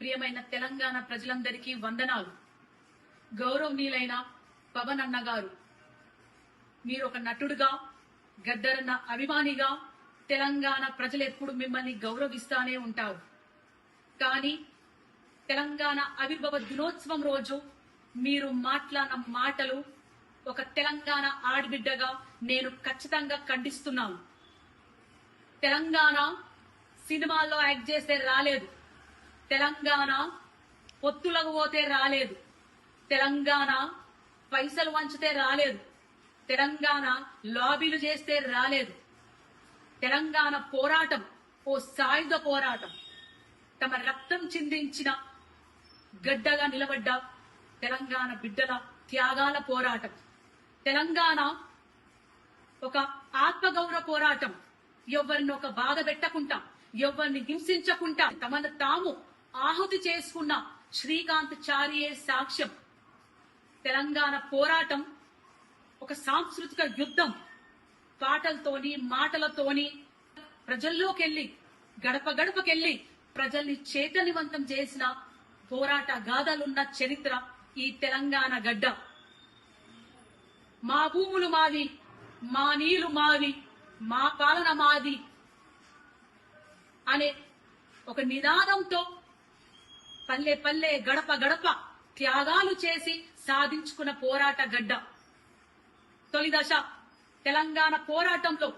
ప్రియమైన తెలంగాణ ప్రజలందరికీ వందనాలు. గౌరవనీయులైన పవన్ అన్న గారు, మీరు ఒక నటుడుగా, గద్దరన్న అభిమానిగా తెలంగాణ ప్రజలు ఎప్పుడు మిమ్మల్ని గౌరవిస్తానే ఉంటారు. కానీ తెలంగాణ ఆవిర్భావ దినోత్సవం రోజు మీరు మాట్లాడిన మాటలు ఒక తెలంగాణ ఆడబిడ్డగా నేను ఖచ్చితంగా ఖండిస్తున్నాను. తెలంగాణ సినిమాల్లో యాక్ట్ చేస్తే రాలేదు, తెలంగాణ పొత్తులకు పోతే రాలేదు, తెలంగాణ పైసలు వంచితే రాలేదు, తెలంగాణ లాబీలు చేస్తే రాలేదు. తెలంగాణ పోరాటం ఓ సాయుధ పోరాటం. తమ రక్తం చిందించిన గడ్డగా నిలబడ్డ తెలంగాణ బిడ్డల త్యాగాల పోరాటం. తెలంగాణ ఒక ఆత్మగౌరవ పోరాటం. ఎవరిని ఒక బాధ పెట్టకుండా, ఎవరిని హింసించకుండా తమను తాము ఆహుతి చేసుకున్న శ్రీకాంత్ చారియే సాక్ష్యం. తెలంగాణ పోరాటం ఒక సాంస్కృతిక యుద్ధం. పాటలతోని, మాటలతోని ప్రజల్లోకెళ్లి, గడప గడపకెళ్లి ప్రజల్ని చైతన్యవంతం చేసిన పోరాట గాథలున్న చరిత్ర ఈ తెలంగాణ గడ్డ. మా భూములు మావి, మా నీళ్లు మావి, మా పాలన మాది అనే ఒక నినాదంతో పల్లె పల్లె, గడప గడప త్యాగాలు చేసి సాధించుకున్న పోరాట గడ్డ. తొలి దశ తెలంగాణ పోరాటంలో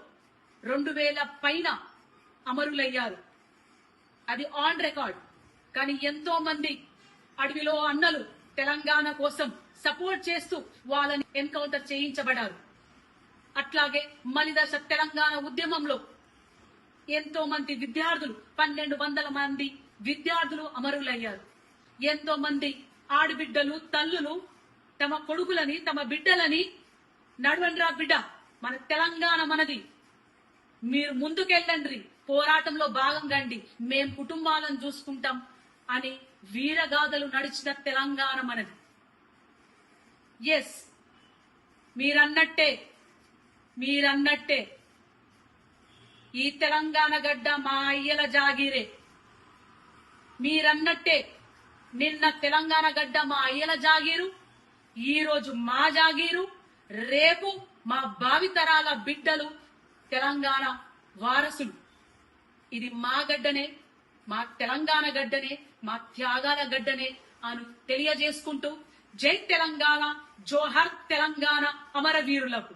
2000 పైన అమరులయ్యారు. అది ఆన్ రికార్డ్. కానీ ఎంతో మంది అడవిలో అన్నలు తెలంగాణ కోసం సపోర్ట్ చేస్తూ వాళ్ళని ఎన్కౌంటర్ చేయించబడ్డారు. అట్లాగే మలిదశ తెలంగాణ ఉద్యమంలో ఎంతో మంది విద్యార్థులు, 1200 మంది విద్యార్థులు అమరులయ్యారు. ఎంతో మంది ఆడబిడ్డలు, తల్లులు తమ కొడుకులని, తమ బిడ్డలని నడవండ్రా బిడ్డ, మన తెలంగాణ మనది, మీరు ముందుకెళ్ళండి, పోరాటంలో భాగంగండి, మేం కుటుంబాలను చూసుకుంటాం అని వీరగాథలు నడిచిన తెలంగాణ మనది. ఎస్, మీరన్నట్టే ఈ తెలంగాణ గడ్డ మా అయ్యల జాగీరే. మీరన్నట్టే నిన్న తెలంగాణ గడ్డ మా అయ్యల జాగీరు, ఈ రోజు మా జాగీరు, రేపు మా భావితరాల బిడ్డలు తెలంగాణ వారసులు. ఇది మా గడ్డనే, మా తెలంగాణ గడ్డనే, మా త్యాగాల గడ్డనే అని తెలియజేసుకుంటూ జై తెలంగాణ, జోహర్ తెలంగాణ అమరవీరులకు.